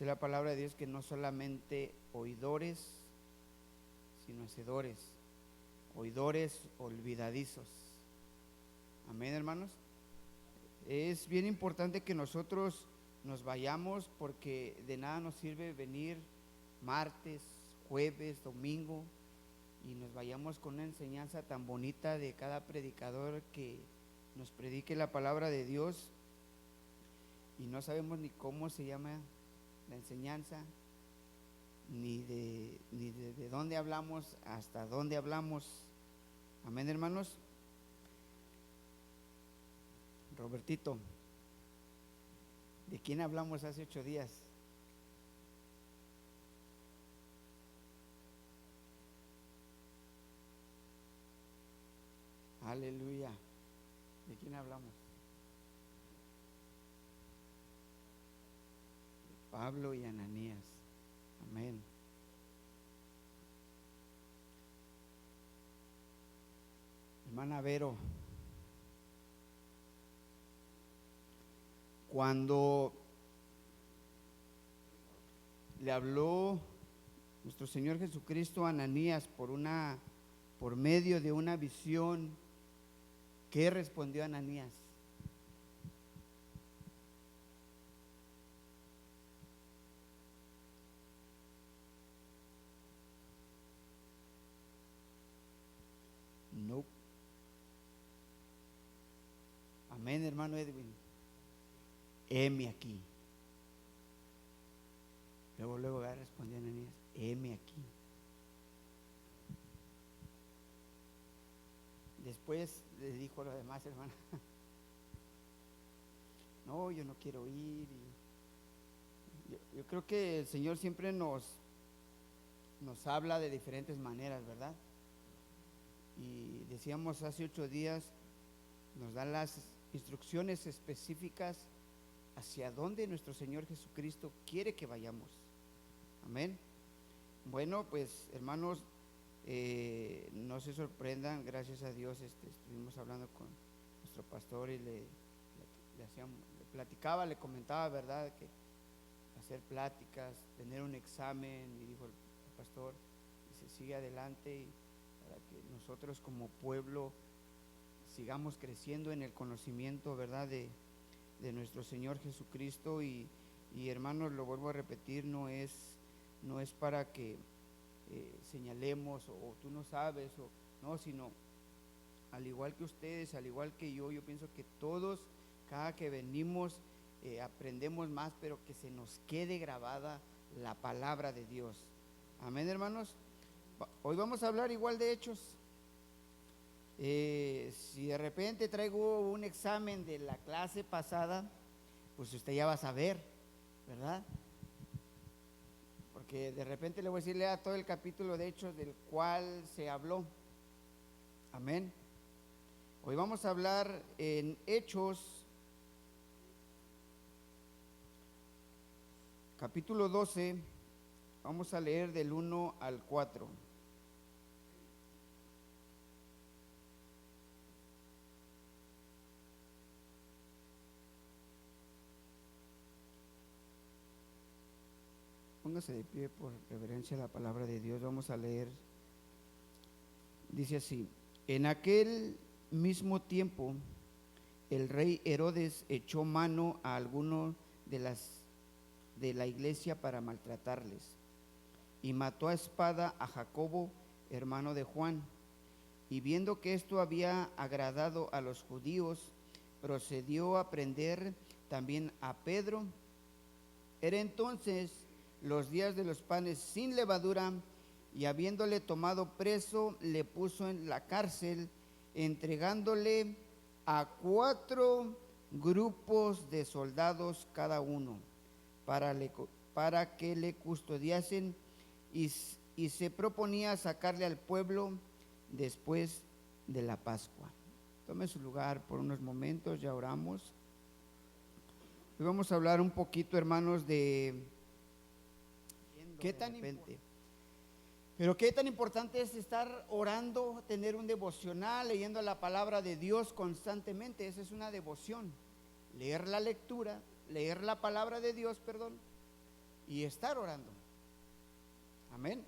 Dice la palabra de Dios que no solamente oidores, sino hacedores. Oidores olvidadizos. Amén, hermanos. Es bien importante que nosotros nos vayamos, porque de nada nos sirve venir martes, jueves, domingo y nos vayamos con una enseñanza tan bonita de cada predicador que nos predique la palabra de Dios y no sabemos ni cómo se llama la enseñanza, ni de dónde hablamos hasta dónde hablamos. Amén, hermanos. Robertito, ¿de quién hablamos hace 8 días? Aleluya. ¿De quién hablamos? De Pablo y Ananías. Amén. Hermana Vero, cuando le habló nuestro Señor Jesucristo a Ananías por medio de una visión, ¿qué respondió Ananías? No. Amén, hermano Edwin. Heme aquí. Luego respondió Ananías, heme aquí. Después le dijo a los demás hermanos, no, yo no quiero ir. Yo creo que el Señor siempre nos habla de diferentes maneras, ¿verdad? Y decíamos hace 8 días, nos da las instrucciones específicas hacia dónde nuestro Señor Jesucristo quiere que vayamos. Amén. Bueno, pues hermanos, no se sorprendan, gracias a Dios estuvimos hablando con nuestro pastor y le platicaba, le comentaba, ¿verdad?, que hacer pláticas, tener un examen, y dijo el pastor, y se sigue adelante, y para que nosotros como pueblo sigamos creciendo en el conocimiento, ¿verdad?, de nuestro Señor Jesucristo. Y hermanos, lo vuelvo a repetir, no es para que señalemos o tú no sabes, o no, sino al igual que ustedes, al igual que yo pienso que todos, cada que venimos, aprendemos más, pero que se nos quede grabada la palabra de Dios. Amén, hermanos. Hoy vamos a hablar igual de Hechos. Si de repente traigo un examen de la clase pasada, pues usted ya va a saber, ¿verdad? Porque de repente le voy a decir, lea todo el capítulo de Hechos del cual se habló. Amén. Hoy vamos a hablar en Hechos, capítulo 12, vamos a leer del 1 al 4. Póngase de pie por reverencia a la palabra de Dios. Vamos a leer. Dice así: en aquel mismo tiempo, el rey Herodes echó mano a algunos de la iglesia para maltratarles, y mató a espada a Jacobo, hermano de Juan. Y viendo que esto había agradado a los judíos, procedió a prender también a Pedro. Era entonces los días de los panes sin levadura, y habiéndole tomado preso, le puso en la cárcel, entregándole a 4 grupos de soldados cada uno, para que le custodiasen, y se proponía sacarle al pueblo después de la Pascua. Tome su lugar por unos momentos, ya oramos. Hoy vamos a hablar un poquito, hermanos, de qué tan importante es estar orando, tener un devocional, leyendo la palabra de Dios constantemente. Esa es una devoción, leer la palabra de Dios, y estar orando. Amén.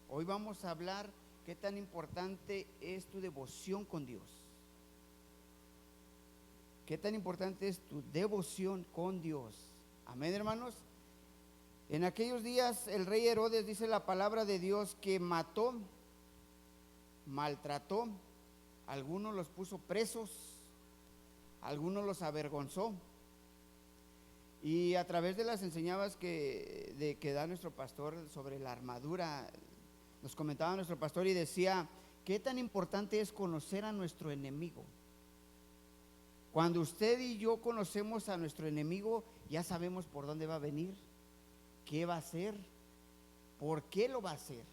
Hoy vamos a hablar qué tan importante es tu devoción con Dios. Qué tan importante es tu devoción con Dios. Amén, hermanos. En aquellos días el rey Herodes, dice la palabra de Dios, que mató, maltrató, algunos los puso presos, algunos los avergonzó. Y a través de las enseñanzas que da nuestro pastor sobre la armadura, nos comentaba nuestro pastor y decía, qué tan importante es conocer a nuestro enemigo. Cuando usted y yo conocemos a nuestro enemigo, ya sabemos por dónde va a venir, qué va a hacer, por qué lo va a hacer.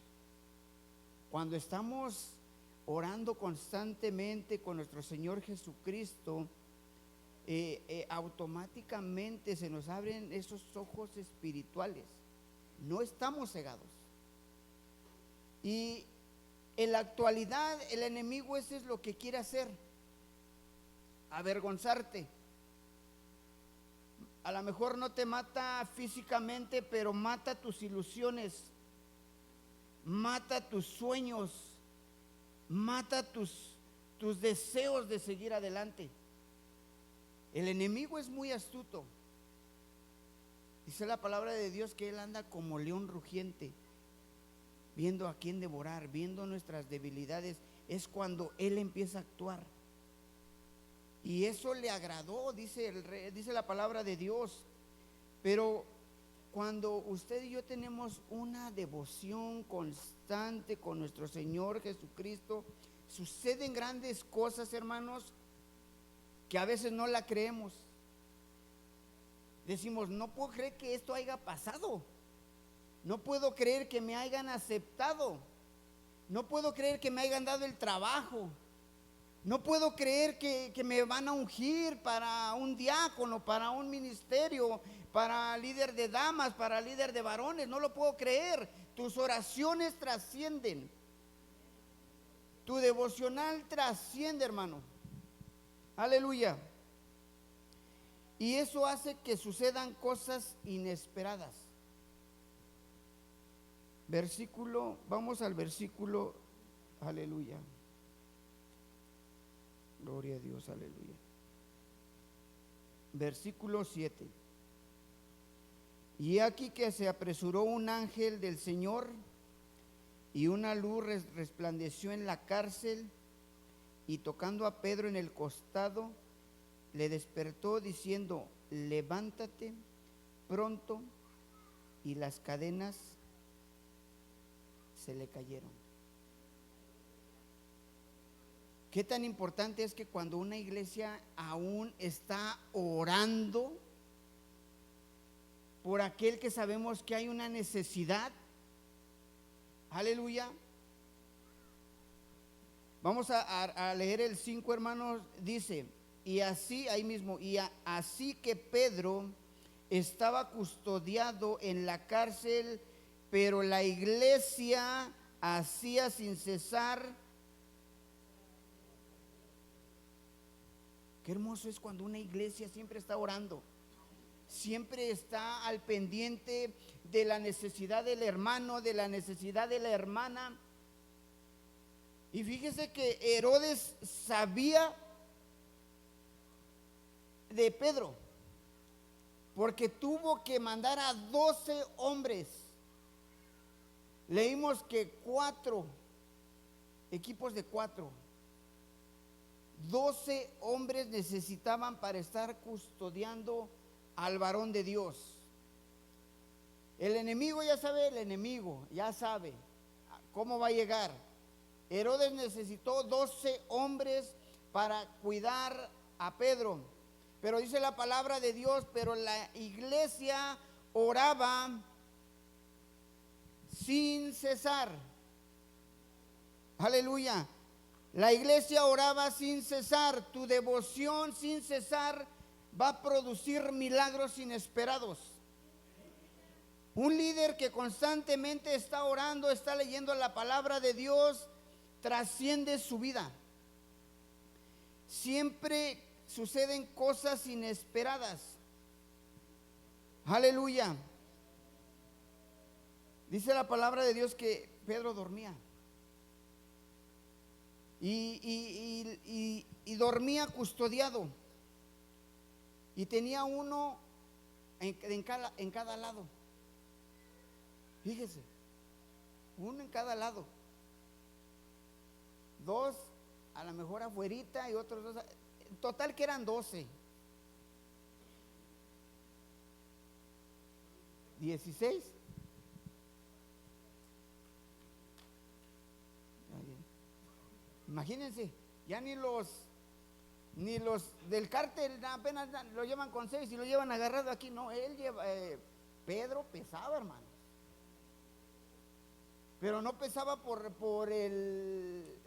Cuando estamos orando constantemente con nuestro Señor Jesucristo, automáticamente se nos abren esos ojos espirituales. No estamos cegados. Y en la actualidad el enemigo eso es lo que quiere hacer: avergonzarte. A lo mejor no te mata físicamente, pero mata tus ilusiones, mata tus sueños, mata tus deseos de seguir adelante. El enemigo es muy astuto. Dice la palabra de Dios que él anda como león rugiente, viendo a quién devorar, viendo nuestras debilidades. Es cuando él empieza a actuar. Y eso le agradó, dice la palabra de Dios. Pero cuando usted y yo tenemos una devoción constante con nuestro Señor Jesucristo, suceden grandes cosas, hermanos, que a veces no la creemos. Decimos, no puedo creer que esto haya pasado. No puedo creer que me hayan aceptado. No puedo creer que me hayan dado el trabajo. No puedo creer que me van a ungir para un diácono, para un ministerio, para líder de damas, para líder de varones. No lo puedo creer. Tus oraciones trascienden. Tu devocional trasciende, hermano. Aleluya. Y eso hace que sucedan cosas inesperadas. Vamos al versículo, aleluya. Gloria a Dios, aleluya. Versículo 7. Y aquí que se apresuró un ángel del Señor, y una luz resplandeció en la cárcel, y tocando a Pedro en el costado, le despertó diciendo, levántate pronto, y las cadenas se le cayeron. Qué tan importante es que cuando una iglesia aún está orando por aquel que sabemos que hay una necesidad, aleluya. Vamos a leer el 5, hermanos. Dice, y así, ahí mismo, así que Pedro estaba custodiado en la cárcel, pero la iglesia hacía sin cesar. Qué hermoso es cuando una iglesia siempre está orando, siempre está al pendiente de la necesidad del hermano, de la necesidad de la hermana. Y fíjese que Herodes sabía de Pedro, porque tuvo que mandar a 12 hombres. Leímos que 4 equipos de 4, 12 hombres necesitaban para estar custodiando al varón de Dios. El enemigo ya sabe cómo va a llegar. Herodes necesitó 12 hombres para cuidar a Pedro. Pero dice la palabra de Dios, pero la iglesia oraba sin cesar. Aleluya. La iglesia oraba sin cesar. Tu devoción sin cesar va a producir milagros inesperados. Un líder que constantemente está orando, está leyendo la palabra de Dios, trasciende su vida. Siempre suceden cosas inesperadas. Aleluya. Dice la palabra de Dios que Pedro dormía. Y dormía custodiado. Y tenía uno en cada lado. Fíjese, uno en cada lado. Dos a lo mejor afuerita y otros dos. En total que eran 12. 16. Imagínense, ya ni los del cártel apenas lo llevan con 6 y lo llevan agarrado aquí. No, Pedro pesaba, hermanos. Pero no pesaba por el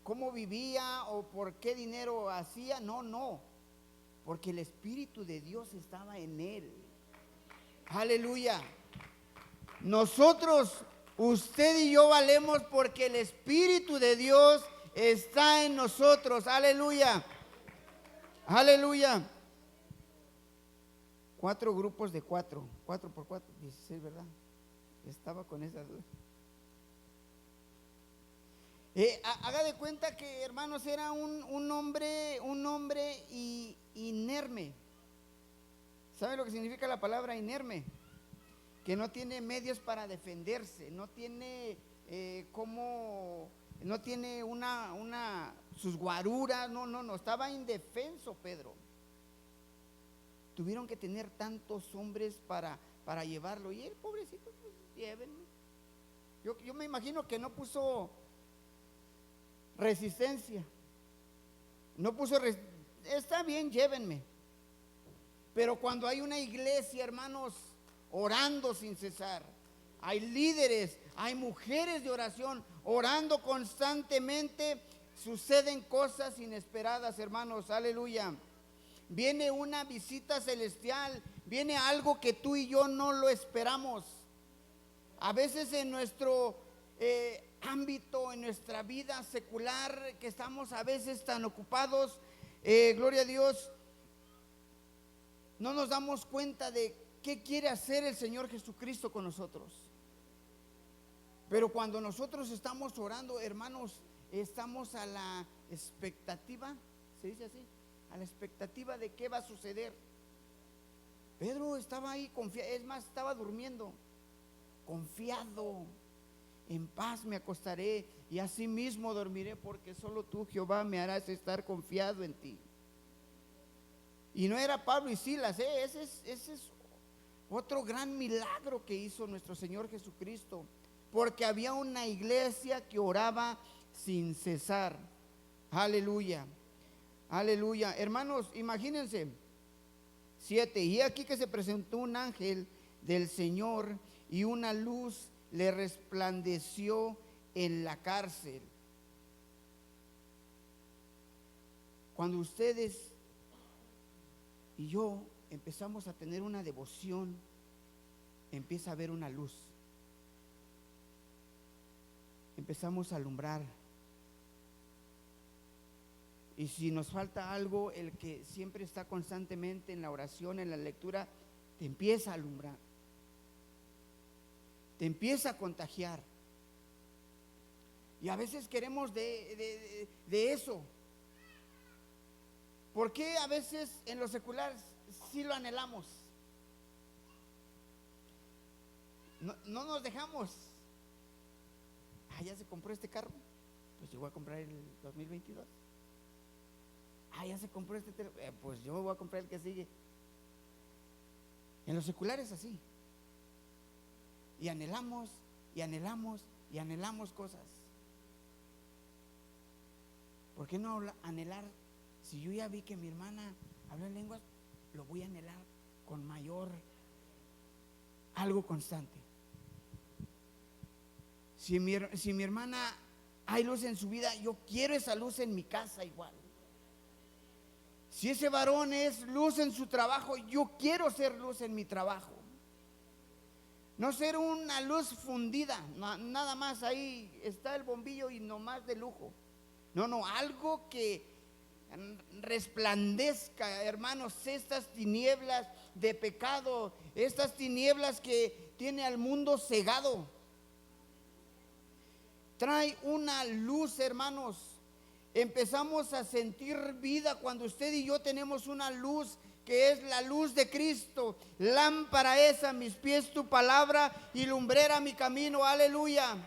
cómo vivía o por qué dinero hacía. No, porque el Espíritu de Dios estaba en él. Aleluya. Nosotros, usted y yo valemos porque el Espíritu de Dios está en nosotros. Aleluya. Aleluya. 4 grupos de 4 por 4, 16, ¿verdad? Estaba con esa duda. Haga de cuenta que, hermanos, era un hombre inerme. ¿Sabe lo que significa la palabra inerme? Que no tiene medios para defenderse, no tiene no tiene sus guaruras, no, estaba indefenso Pedro. Tuvieron que tener tantos hombres para llevarlo, y él, pobrecito, pues llévenme. Yo me imagino que no puso resistencia, está bien, llévenme. Pero cuando hay una iglesia, hermanos, orando sin cesar, hay líderes, hay mujeres de oración orando constantemente, suceden cosas inesperadas, hermanos. Aleluya. Viene una visita celestial, viene algo que tú y yo no lo esperamos. A veces en nuestro ámbito, en nuestra vida secular, que estamos a veces tan ocupados, gloria a Dios, no nos damos cuenta de qué quiere hacer el Señor Jesucristo con nosotros. Pero cuando nosotros estamos orando, hermanos, estamos a la expectativa, ¿se dice así? A la expectativa de qué va a suceder. Pedro estaba ahí confiado, es más, estaba durmiendo, confiado. En paz me acostaré y así mismo dormiré, porque solo tú, Jehová, me harás estar confiado en ti. Y no era Pablo y Silas, ese es otro gran milagro que hizo nuestro Señor Jesucristo, porque había una iglesia que oraba sin cesar. Aleluya, aleluya. Hermanos, imagínense, 7, y aquí que se presentó un ángel del Señor y una luz le resplandeció en la cárcel. Cuando ustedes y yo empezamos a tener una devoción, empieza a haber una luz. Empezamos a alumbrar. Y si nos falta algo, el que siempre está constantemente en la oración, en la lectura, te empieza a alumbrar, te empieza a contagiar. Y a veces queremos de eso. ¿Por qué a veces en lo secular sí lo anhelamos? No nos dejamos. Ya se compró este carro, pues yo voy a comprar el 2022. Ya se compró este teléfono, pues yo voy a comprar el que sigue. En lo secular es así. Y anhelamos, y anhelamos, y anhelamos cosas. ¿Por qué no anhelar? Si yo ya vi que mi hermana habla en lenguas, lo voy a anhelar con mayor, algo constante. Si mi hermana hay luz en su vida, yo quiero esa luz en mi casa igual. Si ese varón es luz en su trabajo, yo quiero ser luz en mi trabajo. No ser una luz fundida, nada más ahí está el bombillo y nomás de lujo. No, algo que resplandezca, hermanos, estas tinieblas de pecado estas tinieblas que tiene al mundo cegado. Trae una luz, hermanos. Empezamos a sentir vida cuando usted y yo tenemos una luz que es la luz de Cristo. Lámpara es a mis pies tu palabra y lumbrera mi camino. Aleluya.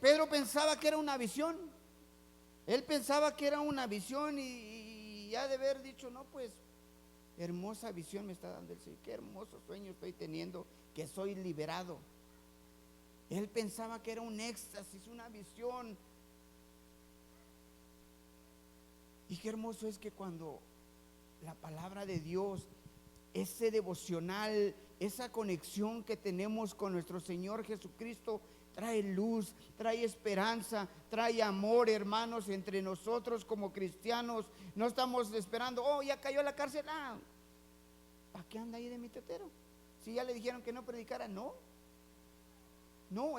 Pedro pensaba que era una visión. Él pensaba que era una visión y ha de haber dicho, no, pues hermosa visión me está dando el Señor, qué hermoso sueño estoy teniendo, que soy liberado. Él pensaba que era un éxtasis, una visión. Y qué hermoso es que cuando la palabra de Dios, ese devocional, esa conexión que tenemos con nuestro Señor Jesucristo, trae luz, trae esperanza, trae amor, hermanos, entre nosotros como cristianos. No estamos esperando, oh, ya cayó a la cárcel, ¿para qué anda ahí de mitetero? Si ya le dijeron que no predicara, no,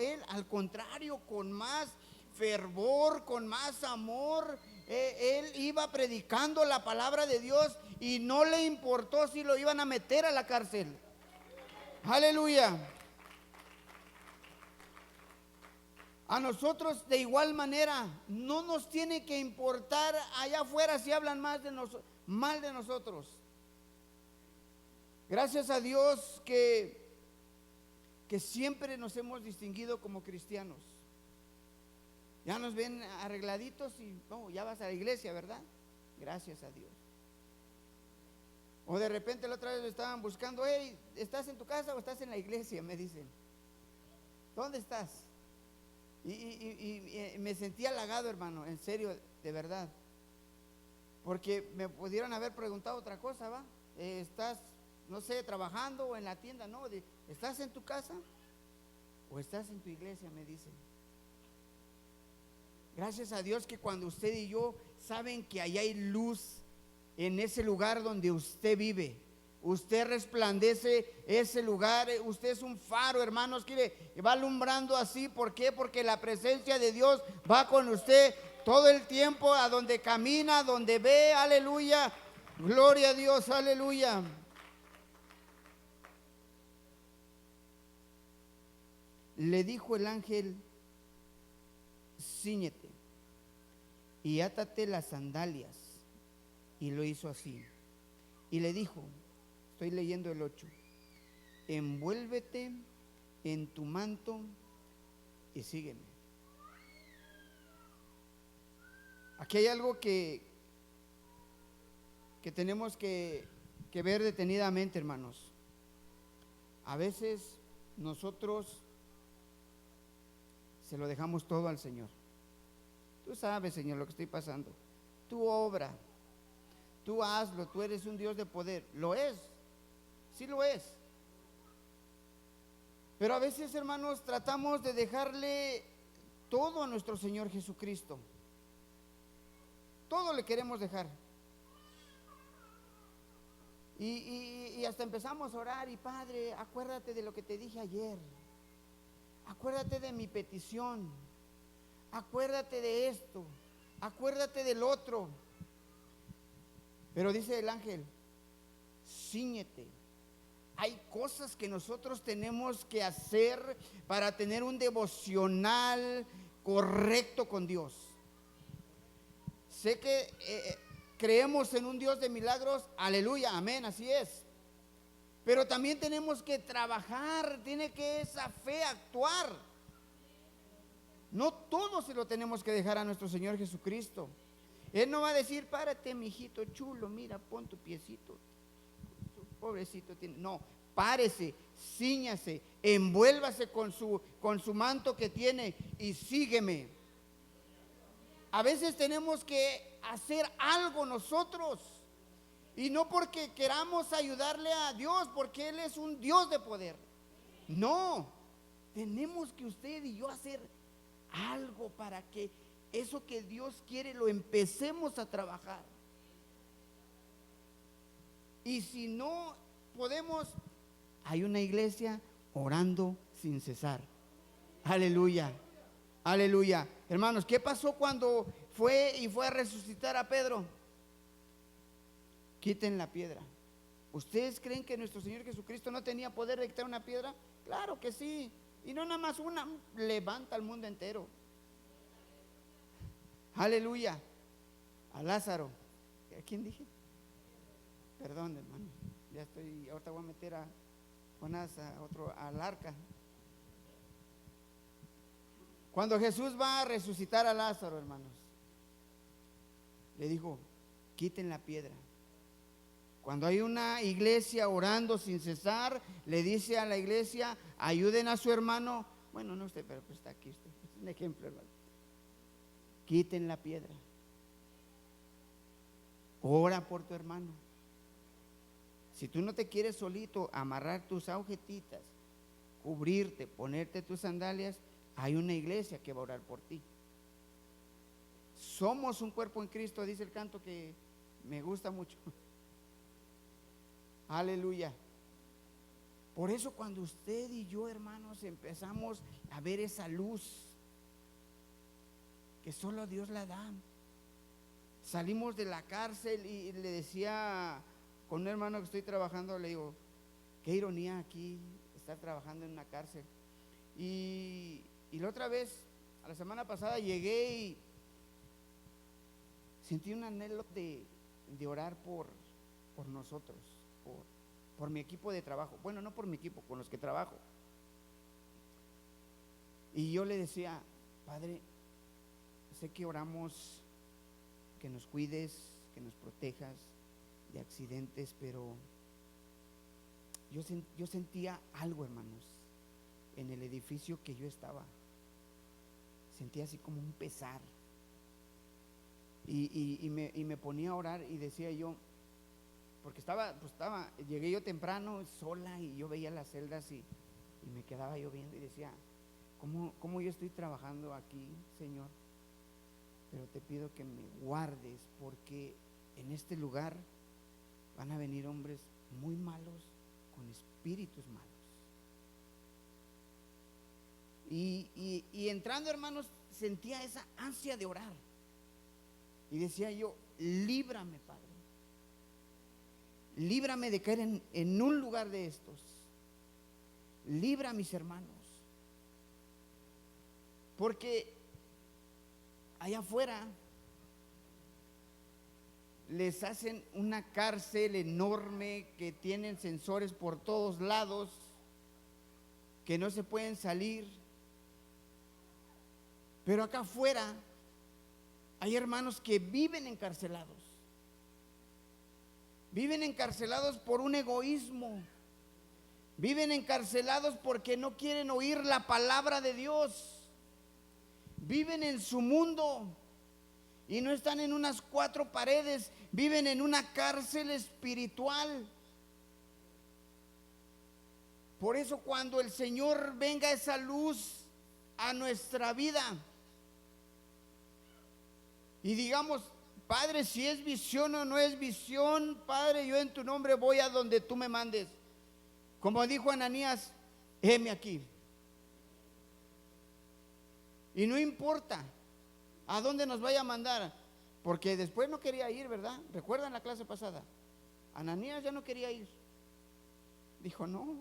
él al contrario, con más fervor, con más amor, él iba predicando la palabra de Dios y no le importó si lo iban a meter a la cárcel. Aleluya. A nosotros de igual manera no nos tiene que importar allá afuera si hablan mal de nosotros. Gracias a Dios que siempre nos hemos distinguido como cristianos. Ya nos ven arregladitos y ya vas a la iglesia, ¿verdad? Gracias a Dios. O de repente la otra vez me estaban buscando, hey, ¿estás en tu casa o estás en la iglesia? Me dicen, ¿dónde estás? Y me sentí halagado, hermano, en serio, de verdad. Porque me pudieron haber preguntado otra cosa, ¿va? ¿Estás, no sé, trabajando o en la tienda? No, ¿estás en tu casa o estás en tu iglesia? Me dicen. Gracias a Dios que cuando usted y yo saben que allá hay luz en ese lugar donde usted vive, usted resplandece ese lugar, usted es un faro, hermanos, que va alumbrando así. ¿Por qué? Porque la presencia de Dios va con usted todo el tiempo, a donde camina, donde ve. Aleluya, gloria a Dios, aleluya. Le dijo el ángel, cíñete y átate las sandalias. Y lo hizo así. Y le dijo, estoy leyendo el 8, envuélvete en tu manto y sígueme. Aquí hay algo que tenemos que ver detenidamente, hermanos. A veces nosotros se lo dejamos todo al Señor. Tú sabes, Señor, lo que estoy pasando. Tú obra, tú hazlo, tú eres un Dios de poder. Lo es, sí lo es. Pero a veces, hermanos, tratamos de dejarle todo a nuestro Señor Jesucristo. Todo le queremos dejar. Y hasta empezamos a orar y Padre, acuérdate de lo que te dije ayer. Acuérdate de mi petición. Acuérdate de esto. Acuérdate del otro. Pero dice el ángel, cíñete. Hay cosas que nosotros tenemos que hacer para tener un devocional correcto con Dios. Sé que creemos en un Dios de milagros, aleluya, amén, así es. Pero también tenemos que trabajar, tiene que esa fe actuar. No todo se lo tenemos que dejar a nuestro Señor Jesucristo. Él no va a decir, párate, mijito chulo, mira, pon tu piecito. Pobrecito tiene. No, párese, cíñase, envuélvase con su manto que tiene y sígueme. A veces tenemos que hacer algo nosotros, y no porque queramos ayudarle a Dios, porque Él es un Dios de poder. No, tenemos que usted y yo hacer algo para que eso que Dios quiere lo empecemos a trabajar. Y si no podemos, hay una iglesia orando sin cesar. Aleluya, aleluya. Hermanos, ¿qué pasó cuando fue a resucitar a Pedro? quiten la piedra. ¿Ustedes creen que nuestro Señor Jesucristo no tenía poder de quitar una piedra? Claro que sí. Y no nada más una, levanta al mundo entero. Aleluya. A Lázaro. ¿A quién dije? Perdón, hermano. Ya estoy, ahorita voy a meter a Jonás, a otro, al arca. Cuando Jesús va a resucitar a Lázaro, hermanos, le dijo, quiten la piedra. Cuando hay una iglesia orando sin cesar, le dice a la iglesia, ayuden a su hermano. Bueno, no usted, pero pues está aquí usted. Es un ejemplo, hermano. Quiten la piedra. Ora por tu hermano. Si tú no te quieres solito amarrar tus agujetitas, cubrirte, ponerte tus sandalias, hay una iglesia que va a orar por ti. Somos un cuerpo en Cristo, dice el canto que me gusta mucho. Aleluya. Por eso cuando usted y yo, hermanos, empezamos a ver esa luz que solo Dios la da. Salimos de la cárcel y le decía con un hermano que estoy trabajando, le digo, qué ironía aquí estar trabajando en una cárcel. Y la otra vez, a la semana pasada, llegué y sentí un anhelo de orar por nosotros, por mi equipo de trabajo. Bueno, no por mi equipo, con los que trabajo. Y yo le decía, Padre, sé que oramos que nos cuides, que nos protejas de accidentes, pero yo sentía algo, hermanos, en el edificio que yo estaba. Sentía así como un pesar. Y me ponía a orar y decía yo, porque llegué yo temprano sola y yo veía las celdas y me quedaba yo viendo y decía, ¿cómo yo estoy trabajando aquí, Señor? Pero te pido que me guardes, porque en este lugar van a venir hombres muy malos con espíritus malos. Y entrando, hermanos, sentía esa ansia de orar y decía yo, líbrame, Padre, líbrame de caer en un lugar de estos, libra a mis hermanos, porque allá afuera les hacen una cárcel enorme, que tienen sensores por todos lados, que no se pueden salir. Pero acá afuera hay hermanos que viven encarcelados. Viven encarcelados por un egoísmo. Viven encarcelados porque no quieren oír la palabra de Dios. Viven en su mundo y no están en unas cuatro paredes, viven en una cárcel espiritual. Por eso cuando el Señor venga esa luz a nuestra vida y digamos, Padre, si es visión o no es visión, Padre, yo en tu nombre voy a donde tú me mandes. Como dijo Ananías, heme aquí. Y no importa a dónde nos vaya a mandar, porque después no quería ir, ¿verdad? ¿Recuerdan la clase pasada? Ananías ya no quería ir. Dijo, no,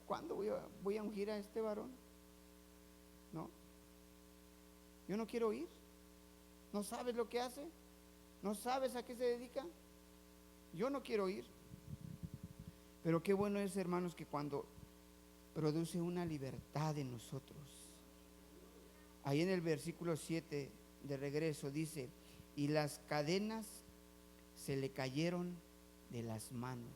¿cuándo voy a ungir a este varón? No, yo no quiero ir. ¿No sabes lo que hace? ¿No sabes a qué se dedica? Yo no quiero ir. Pero qué bueno es, hermanos, que cuando produce una libertad en nosotros. Ahí en el versículo 7 de regreso dice, y las cadenas se le cayeron de las manos.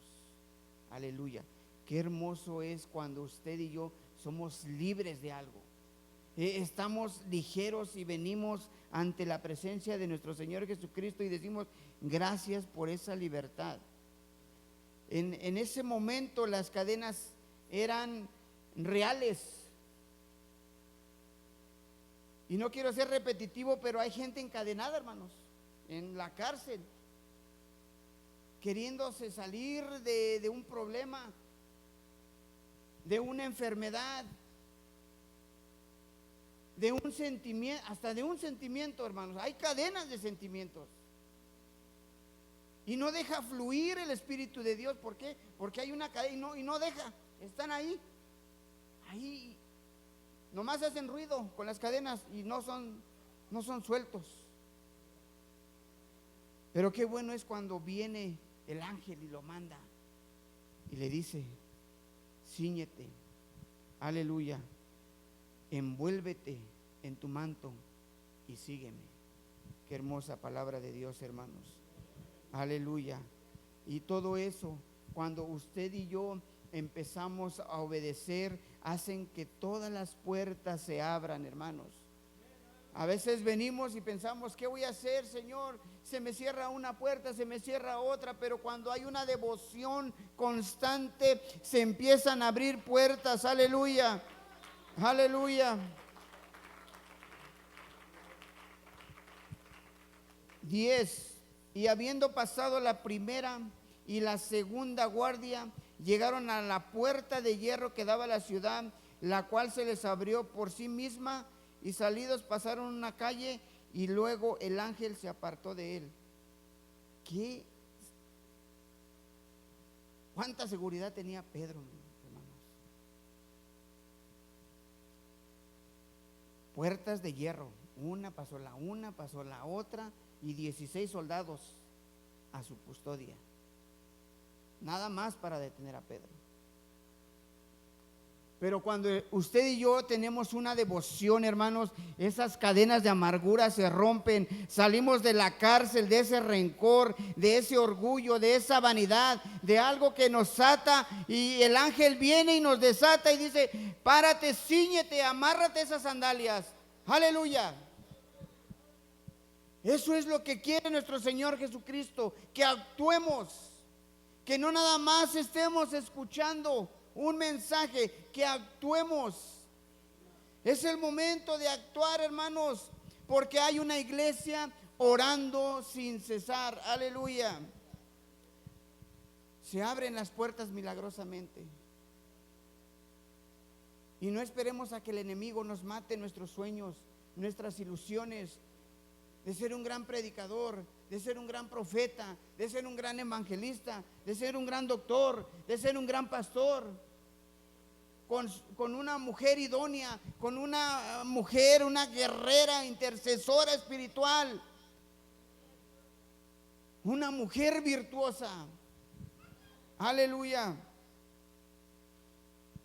Aleluya. Qué hermoso es cuando usted y yo somos libres de algo. Estamos ligeros y venimos ante la presencia de nuestro Señor Jesucristo y decimos, gracias por esa libertad. En ese momento las cadenas eran reales. Y no quiero ser repetitivo, pero hay gente encadenada, hermanos, en la cárcel, queriéndose salir de un problema, de una enfermedad, de un sentimiento, hasta de un sentimiento, hermanos. Hay cadenas de sentimientos. Y no deja fluir el Espíritu de Dios. ¿Por qué? Porque hay una cadena y no deja. Están ahí. Ahí. Nomás hacen ruido con las cadenas y no son sueltos. Pero qué bueno es cuando viene el ángel y lo manda. Y le dice: cíñete. Aleluya. Envuélvete en tu manto y sígueme. Qué hermosa palabra de Dios, hermanos. Aleluya. Y todo eso, cuando usted y yo empezamos a obedecer, hacen que todas las puertas se abran, hermanos. A veces venimos y pensamos: ¿qué voy a hacer, Señor? Se me cierra una puerta, se me cierra otra. Pero cuando hay una devoción constante, se empiezan a abrir puertas. Aleluya. Aleluya. 10. Y habiendo pasado la primera y la segunda guardia, llegaron a la puerta de hierro que daba a la ciudad, la cual se les abrió por sí misma, y salidos pasaron una calle, y luego el ángel se apartó de él. ¿Cuánta seguridad tenía Pedro, hermanos? Puertas de hierro, una pasó la otra, y 16 soldados a su custodia, nada más para detener a Pedro. Pero cuando usted y yo tenemos una devoción, hermanos, esas cadenas de amargura se rompen. Salimos de la cárcel, de ese rencor, de ese orgullo, de esa vanidad, de algo que nos ata, y el ángel viene y nos desata y dice: párate, cíñete, amárrate esas sandalias. Aleluya. Eso es lo que quiere nuestro Señor Jesucristo, que actuemos, que no nada más estemos escuchando un mensaje, que actuemos. Es el momento de actuar, hermanos, porque hay una iglesia orando sin cesar. Aleluya. Se abren las puertas milagrosamente. Y no esperemos a que el enemigo nos mate nuestros sueños, nuestras ilusiones, de ser un gran predicador, de ser un gran profeta, de ser un gran evangelista, de ser un gran doctor, de ser un gran pastor, con una mujer idónea, con una mujer, una guerrera, intercesora espiritual, una mujer virtuosa. Aleluya.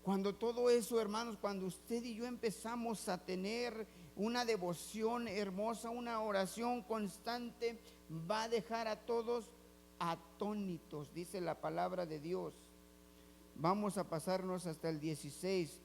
Cuando todo eso, hermanos, cuando usted y yo empezamos a tener una devoción hermosa, una oración constante, va a dejar a todos atónitos, dice la palabra de Dios. Vamos a pasarnos hasta el 16.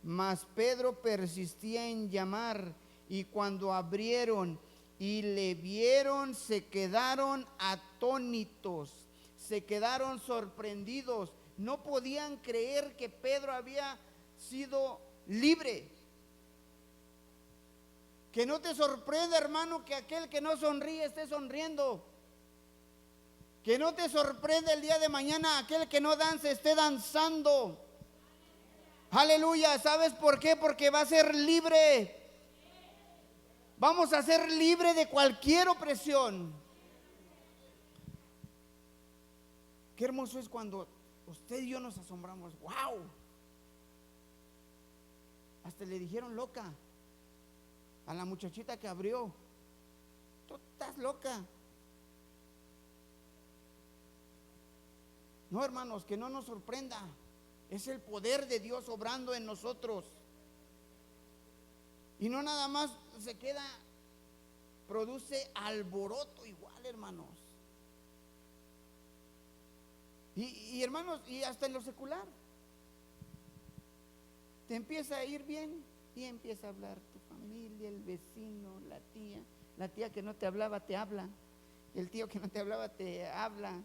Mas Pedro persistía en llamar, y cuando abrieron y le vieron, se quedaron atónitos, se quedaron sorprendidos. No podían creer que Pedro había sido libre. Que no te sorprenda, hermano, que aquel que no sonríe esté sonriendo. Que no te sorprenda el día de mañana aquel que no danza esté danzando. Aleluya. ¿Sabes por qué? Porque va a ser libre. Vamos a ser libre de cualquier opresión. Qué hermoso es cuando usted y yo nos asombramos. ¡Wow! Hasta le dijeron loca a la muchachita que abrió. Tú estás loca. No, hermanos, que no nos sorprenda. Es el poder de Dios obrando en nosotros. Y no nada más se queda, produce alboroto igual, hermanos. Y hermanos, y hasta en lo secular. Te empieza a ir bien y empieza a hablar tu familia, el vecino, la tía que no te hablaba te habla, el tío que no te hablaba te habla.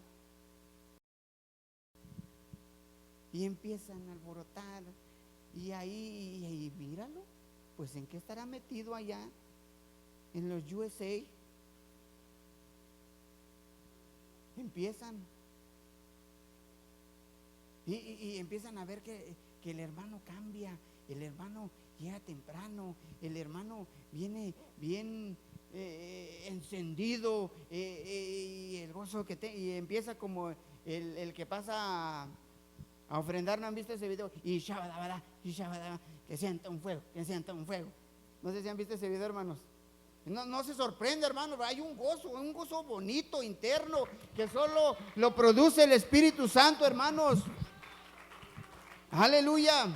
Y empiezan a alborotar. Y ahí míralo, pues en qué estará metido allá en los USA. Empiezan y empiezan a ver que el hermano cambia, el hermano llega temprano, el hermano viene bien encendido, y el gozo que y empieza como el que pasa a ofrendar. ¿No han visto ese video? Y shabadabada, que sienta un fuego, que sienta un fuego. No sé si han visto ese video, hermanos. No se sorprende, hermano, hay un gozo bonito, interno, que solo lo produce el Espíritu Santo, hermanos. Aleluya.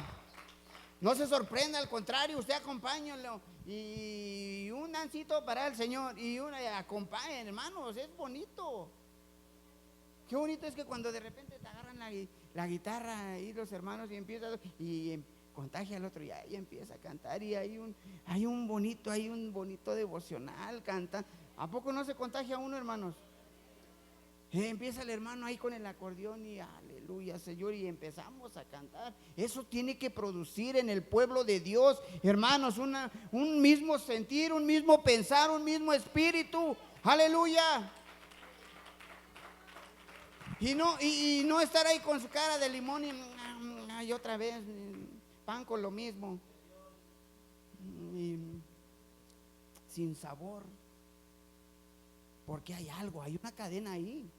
No se sorprenda, al contrario, usted acompáñalo. Y un dancito para el Señor, y una acompañen, hermanos, es bonito. Qué bonito es que cuando de repente te agarran la guitarra y los hermanos y empiezan y contagia al otro, y empieza a cantar, y hay un bonito devocional, canta. ¿A poco no se contagia uno, hermanos? Empieza el hermano ahí con el acordeón y aleluya, Señor, y empezamos a cantar. Eso tiene que producir en el pueblo de Dios, hermanos, un mismo sentir, un mismo pensar, un mismo espíritu. Aleluya. Y no estar ahí con su cara de limón y otra vez pan con lo mismo, y sin sabor, porque hay algo, hay una cadena ahí.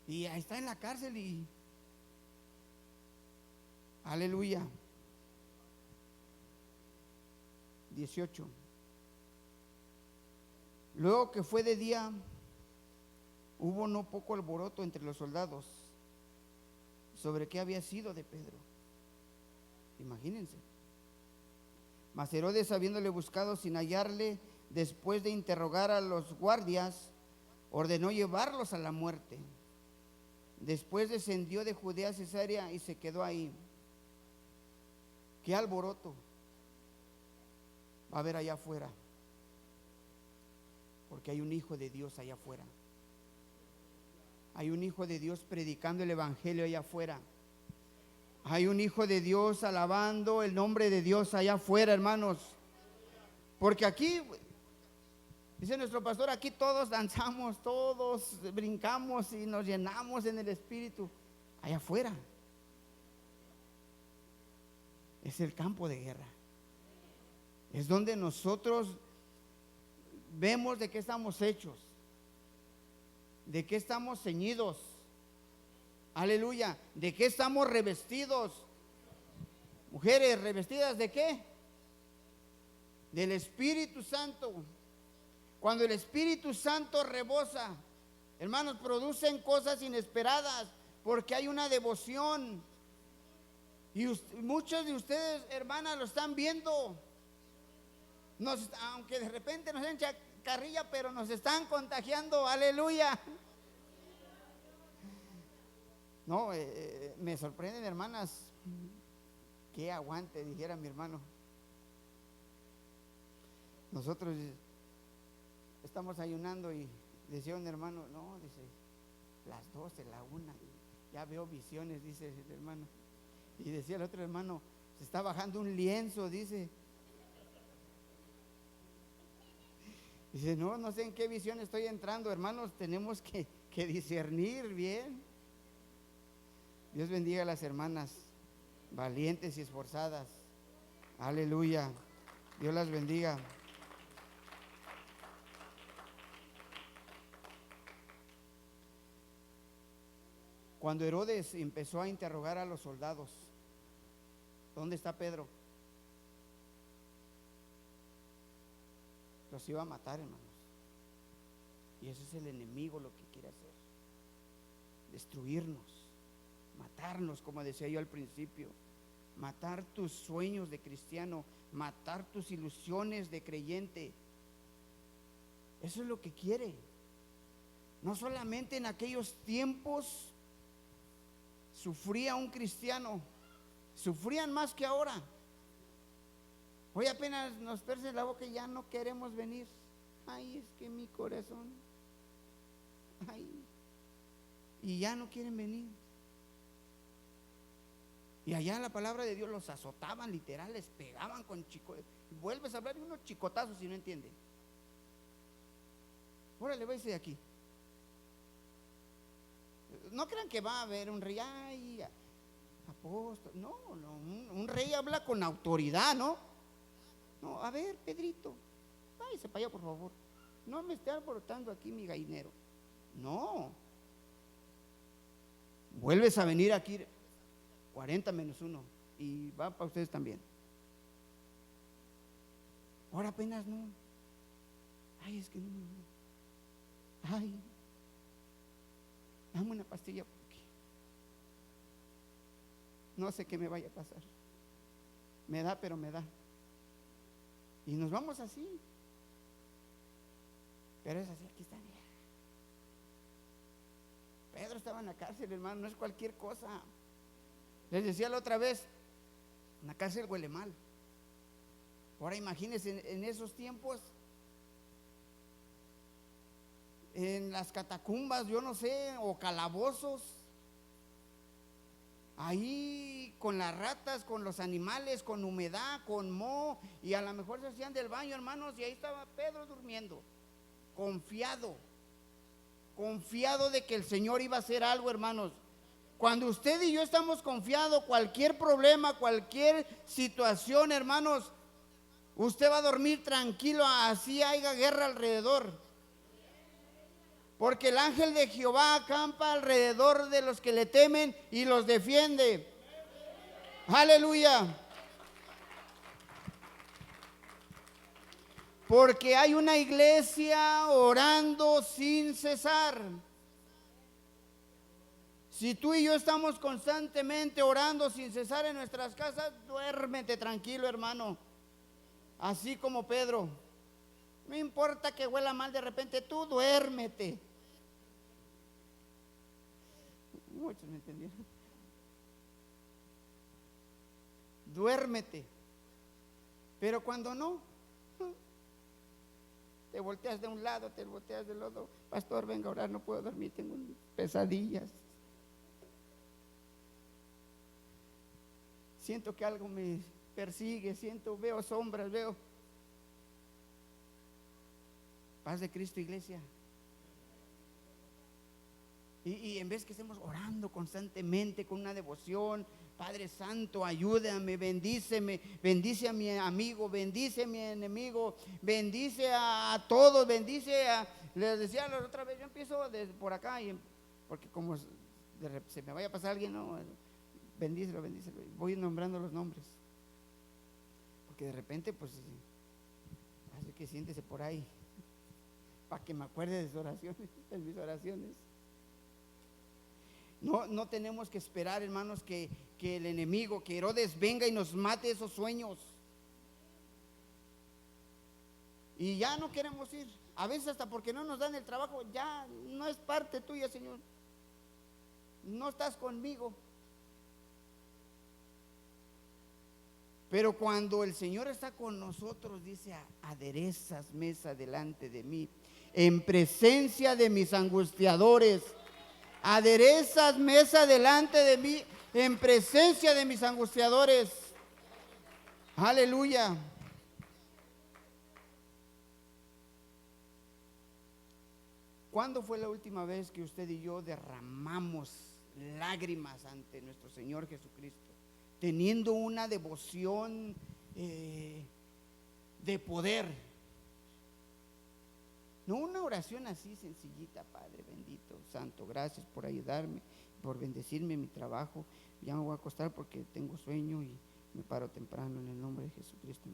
Y ahí está en la cárcel y aleluya. 18. Luego que fue de día, hubo no poco alboroto entre los soldados sobre qué había sido de Pedro. Imagínense. Mas Herodes, habiéndole buscado sin hallarle, después de interrogar a los guardias, ordenó llevarlos a la muerte. Después descendió de Judea a Cesarea y se quedó ahí. Qué alboroto va a haber allá afuera, porque hay un hijo de Dios allá afuera. Hay un hijo de Dios predicando el evangelio allá afuera. Hay un hijo de Dios alabando el nombre de Dios allá afuera, hermanos. Porque aquí, dice nuestro pastor, aquí todos danzamos, todos brincamos y nos llenamos en el Espíritu. Allá afuera es el campo de guerra. Es donde nosotros vemos de qué estamos hechos, de qué estamos ceñidos. Aleluya. ¿De qué estamos revestidos? Mujeres, ¿revestidas de qué? Del Espíritu Santo. Cuando el Espíritu Santo rebosa, hermanos, producen cosas inesperadas, porque hay una devoción. Y muchos de ustedes, hermanas, lo están viendo. Aunque de repente nos echa carrilla, pero nos están contagiando. Aleluya. No, me sorprenden, hermanas. Qué aguante, dijera mi hermano. Nosotros estamos ayunando y decía un hermano, no, dice, las 12, la 1, ya veo visiones, dice el hermano. Y decía el otro hermano, se está bajando un lienzo, dice. Dice, no sé en qué visión estoy entrando, hermanos, tenemos que discernir bien. Dios bendiga a las hermanas valientes y esforzadas. Aleluya. Dios las bendiga. Cuando Herodes empezó a interrogar a los soldados, ¿dónde está Pedro? Los iba a matar, hermanos. Y ese es el enemigo, lo que quiere hacer: destruirnos, matarnos, como decía yo al principio, matar tus sueños de cristiano, matar tus ilusiones de creyente. Eso es lo que quiere. No solamente en aquellos tiempos sufría un cristiano, sufrían más que ahora. Hoy apenas nos perse la boca y ya no queremos venir. Ay, es que mi corazón, ay, y ya no quieren venir. Y allá la palabra de Dios los azotaban, literal, les pegaban con chicotes. Vuelves a hablar de unos chicotazos si no entiende. Órale, váyase de aquí. No crean que va a haber un rey, ay, apóstol. No, un rey habla con autoridad, ¿no? No, a ver, Pedrito, váyase para allá, por favor. No me esté alborotando aquí mi gallinero. No. Vuelves a venir aquí 40 menos 1 y va para ustedes también. Ahora apenas no. Ay, es que no. Ay, dame una pastilla porque no sé qué me vaya a pasar. Me da, pero me da. Y nos vamos así. Pero es así, aquí está. Pedro estaba en la cárcel, hermano, no es cualquier cosa. Les decía la otra vez, en la cárcel huele mal. Ahora imagínense en esos tiempos, en las catacumbas, yo no sé, o calabozos, ahí con las ratas, con los animales, con humedad, con moho, y a lo mejor se hacían del baño, hermanos, y ahí estaba Pedro durmiendo, confiado de que el Señor iba a hacer algo, hermanos. Cuando usted y yo estamos confiados, cualquier problema, cualquier situación, hermanos, usted va a dormir tranquilo, así haya guerra alrededor. Porque el ángel de Jehová acampa alrededor de los que le temen y los defiende. Aleluya. Porque hay una iglesia orando sin cesar. Si tú y yo estamos constantemente orando sin cesar en nuestras casas, duérmete tranquilo, hermano. Así como Pedro. No importa que huela mal de repente, tú duérmete. Muchos me entendieron. Duérmete. Pero cuando no, te volteas de un lado, te volteas del otro. Pastor, venga a orar, no puedo dormir, tengo pesadillas. Siento que algo me persigue, veo sombras, veo. Paz de Cristo, iglesia. Y en vez que estemos orando constantemente con una devoción, Padre Santo, ayúdame, bendíceme, bendice a mi amigo, bendice a mi enemigo, bendice a todos, bendice a... Les decía la otra vez, yo empiezo por acá, porque como se me vaya a pasar alguien, no, bendícelo, voy nombrando los nombres, porque de repente pues hace que siéntese por ahí, para que me acuerde de sus oraciones, de mis oraciones. No tenemos que esperar, hermanos, que el enemigo, que Herodes venga y nos mate esos sueños. Y ya no queremos ir. A veces hasta porque no nos dan el trabajo, ya no es parte tuya, Señor. No estás conmigo. Pero cuando el Señor está con nosotros, dice, aderezas mesa delante de mí, en presencia de mis angustiadores. Aderezas mesa delante de mí, en presencia de mis angustiadores. Aleluya. ¿Cuándo fue la última vez que usted y yo derramamos lágrimas ante nuestro Señor Jesucristo, teniendo una devoción de poder? No una oración así sencillita, Padre bendito, santo, gracias por ayudarme, por bendecirme en mi trabajo. Ya me voy a acostar porque tengo sueño y me paro temprano en el nombre de Jesucristo.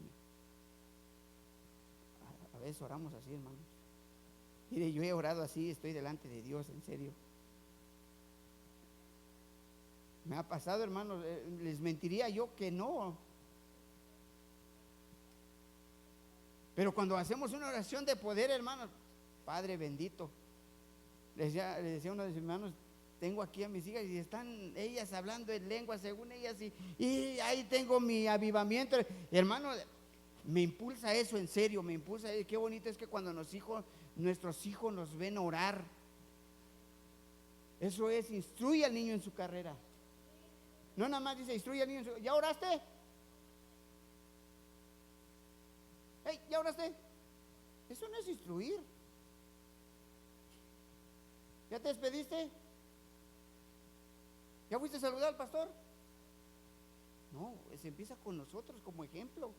A veces oramos así, hermanos. Mire, yo he orado así, estoy delante de Dios, en serio. Me ha pasado, hermanos, les mentiría yo que no. Pero cuando hacemos una oración de poder, hermanos, Padre bendito, le decía uno de sus hermanos, tengo aquí a mis hijas y están ellas hablando en lengua según ellas y ahí tengo mi avivamiento. Hermano, me impulsa eso, en serio, me impulsa. Qué bonito es que cuando nuestros hijos nos ven orar. Eso es, instruye al niño en su carrera. No nada más dice, instruye al niño en su... ¿Ya oraste? Hey, ¿ya oraste? Eso no es instruir. ¿Ya te despediste? ¿Ya fuiste a saludar al pastor? No, se empieza con nosotros como ejemplo.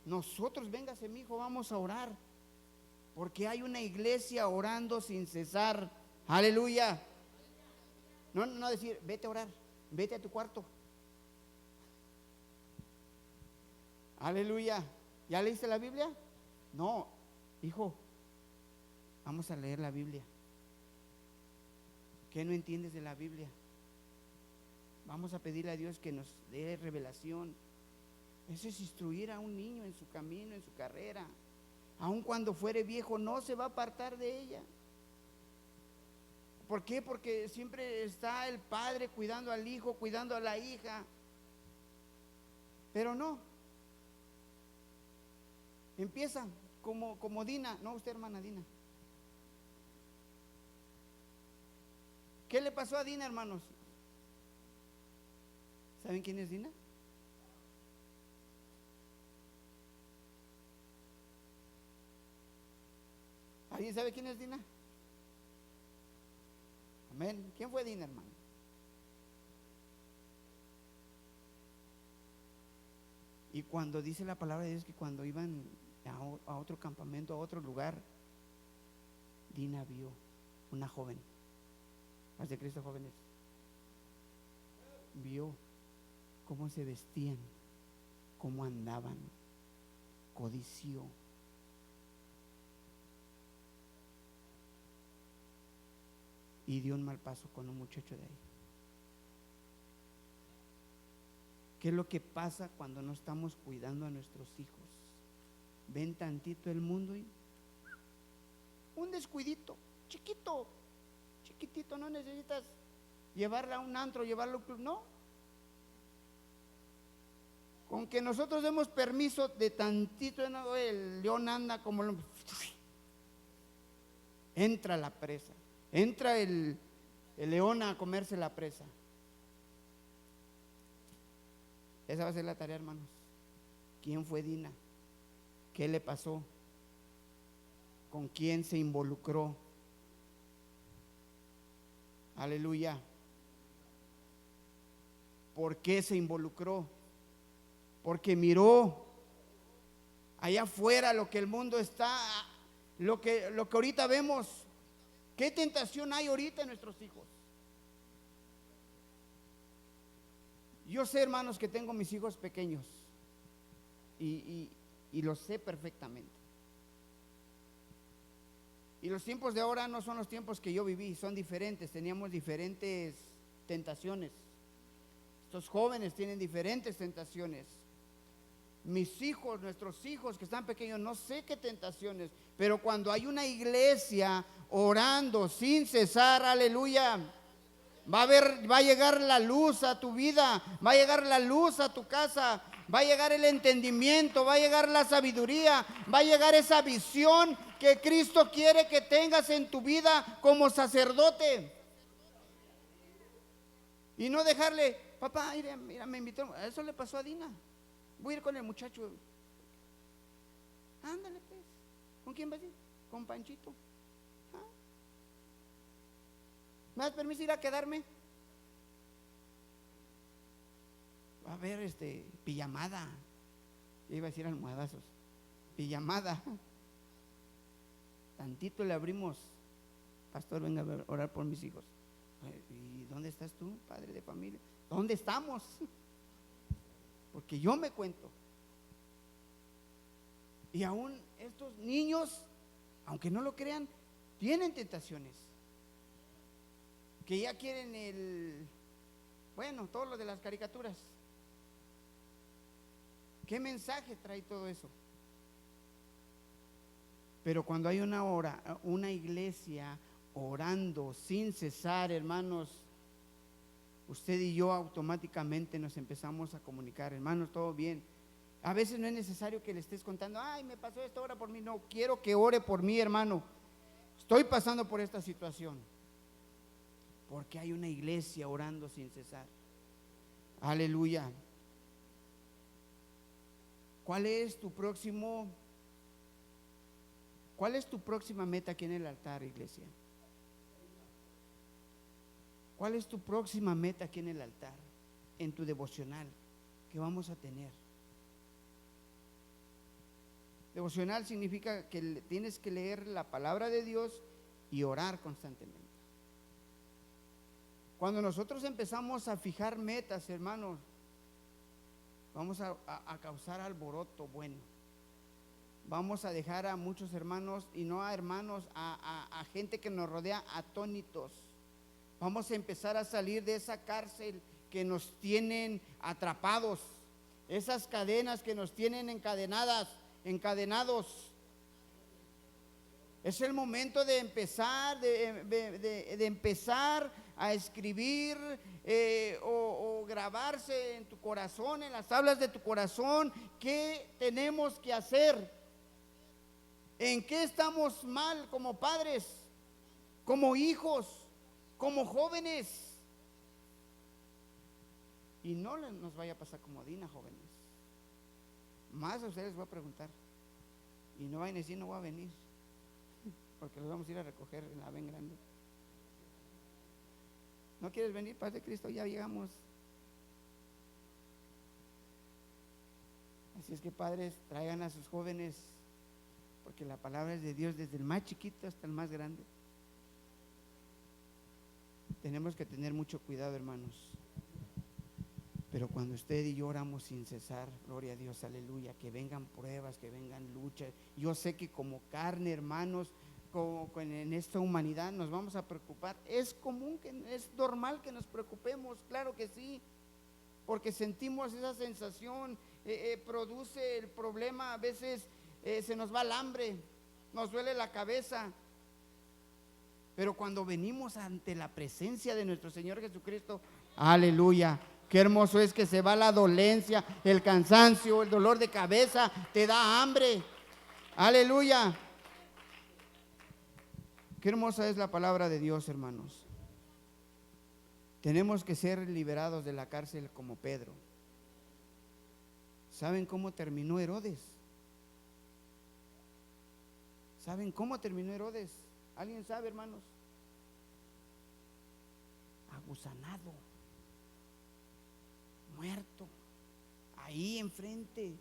Nosotros, véngase mi hijo, vamos a orar, porque hay una iglesia orando sin cesar. Aleluya. No decir, vete a orar, vete a tu cuarto. Aleluya. ¿Ya leíste la Biblia? No, hijo, vamos a leer la Biblia. ¿Qué no entiendes de la Biblia? Vamos a pedirle a Dios que nos dé revelación. Eso es instruir a un niño en su camino, en su carrera. Aun cuando fuere viejo, no se va a apartar de ella. ¿Por qué? Porque siempre está el padre cuidando al hijo, cuidando a la hija. Pero no. Empieza como Dina. No, usted, hermana Dina. ¿Qué le pasó a Dina, hermanos? ¿Saben quién es Dina? ¿Alguien sabe quién es Dina? Amén. ¿Quién fue Dina, hermano? Y cuando dice la palabra de Dios que cuando iban a otro campamento, a otro lugar, Dina vio una joven, paz de Cristo, jóvenes, vio cómo se vestían, cómo andaban, codició. Y dio un mal paso con un muchacho de ahí. ¿Qué es lo que pasa cuando no estamos cuidando a nuestros hijos? Ven tantito el mundo y un descuidito, chiquitito, no necesitas llevarla a un antro, llevarlo a un club, no. Con que nosotros demos permiso de tantito, ¿no? El león anda como entra la presa, entra el león a comerse la presa. Esa va a ser la tarea, hermanos. ¿Quién fue Dina? ¿Qué le pasó? ¿Con quién se involucró? Aleluya. ¿Por qué se involucró? Porque miró allá afuera lo que el mundo está, lo que ahorita vemos. ¿Qué tentación hay ahorita en nuestros hijos? Yo sé, hermanos, que tengo mis hijos pequeños y lo sé perfectamente. Y los tiempos de ahora no son los tiempos que yo viví, son diferentes, teníamos diferentes tentaciones. Estos jóvenes tienen diferentes tentaciones. Mis hijos, nuestros hijos que están pequeños, no sé qué tentaciones, pero cuando hay una iglesia orando sin cesar, aleluya, va a llegar la luz a tu vida, va a llegar la luz a tu casa, va a llegar el entendimiento, va a llegar la sabiduría, va a llegar esa visión que Cristo quiere que tengas en tu vida como sacerdote. Y no dejarle, papá, mira, me invitó, eso le pasó a Dina, voy a ir con el muchacho. Ándale pues, ¿con quién vas a ir? Con Panchito. ¿Me das permiso ir a quedarme? Va a haber pijamada. Yo iba a decir almohadazos. Pijamada. Tantito le abrimos. Pastor, venga a orar por mis hijos. ¿Y dónde estás tú, padre de familia? ¿Dónde estamos? Porque yo me cuento. Y aún estos niños, aunque no lo crean, tienen tentaciones. Que ya quieren todo lo de las caricaturas. ¿Qué mensaje trae todo eso? Pero cuando hay una iglesia orando sin cesar, hermanos, usted y yo automáticamente nos empezamos a comunicar. Hermanos, todo bien. A veces no es necesario que le estés contando, ay, me pasó esto, ora por mí. No, quiero que ore por mí, hermano. Estoy pasando por esta situación. Porque hay una iglesia orando sin cesar. Aleluya. ¿Cuál es tu próxima meta aquí en el altar, iglesia? ¿Cuál es tu próxima meta aquí en el altar? En tu devocional que vamos a tener. Devocional significa que tienes que leer la palabra de Dios y orar constantemente. Cuando nosotros empezamos a fijar metas, hermanos, vamos a causar alboroto bueno. Vamos a dejar a muchos hermanos, y no a hermanos, a gente que nos rodea atónitos. Vamos a empezar a salir de esa cárcel que nos tienen atrapados, esas cadenas que nos tienen encadenados. Es el momento de empezar, de empezar a escribir o grabarse en tu corazón, en las tablas de tu corazón, qué tenemos que hacer, en qué estamos mal como padres, como hijos, como jóvenes. Y no nos vaya a pasar como Dina, jóvenes. Más a ustedes les voy a preguntar. Y no vayan a decir, no voy a venir, porque los vamos a ir a recoger en la ven grande. ¿No quieres venir, paz de Cristo? Ya llegamos. Así es que, padres, traigan a sus jóvenes, porque la palabra es de Dios desde el más chiquito hasta el más grande. Tenemos que tener mucho cuidado, hermanos. Pero cuando usted y yo oramos sin cesar, gloria a Dios, aleluya, que vengan pruebas, que vengan luchas. Yo sé que como carne, hermanos, como en esta humanidad nos vamos a preocupar. Es común, es normal que nos preocupemos, claro que sí, porque sentimos esa sensación, produce el problema. A veces se nos va el hambre, nos duele la cabeza. Pero cuando venimos ante la presencia de nuestro Señor Jesucristo, aleluya, qué hermoso es que se va la dolencia, el cansancio, el dolor de cabeza, te da hambre, aleluya. Qué hermosa es la palabra de Dios, hermanos. Tenemos que ser liberados de la cárcel como Pedro. ¿Saben cómo terminó Herodes? ¿Saben cómo terminó Herodes? ¿Alguien sabe, hermanos? Agusanado, muerto, ahí enfrente.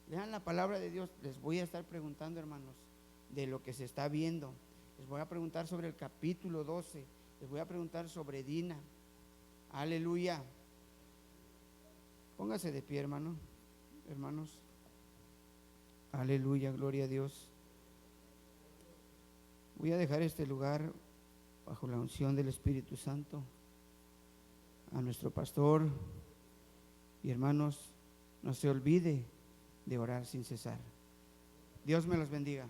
Lean la palabra de Dios. Les voy a estar preguntando, hermanos, de lo que se está viendo. Les voy a preguntar sobre el capítulo 12. Les voy a preguntar sobre Dina. Aleluya. Póngase de pie, hermanos. Aleluya, gloria a Dios. Voy a dejar este lugar bajo la unción del Espíritu Santo a nuestro pastor. Y hermanos, no se olvide de orar sin cesar. Dios me los bendiga.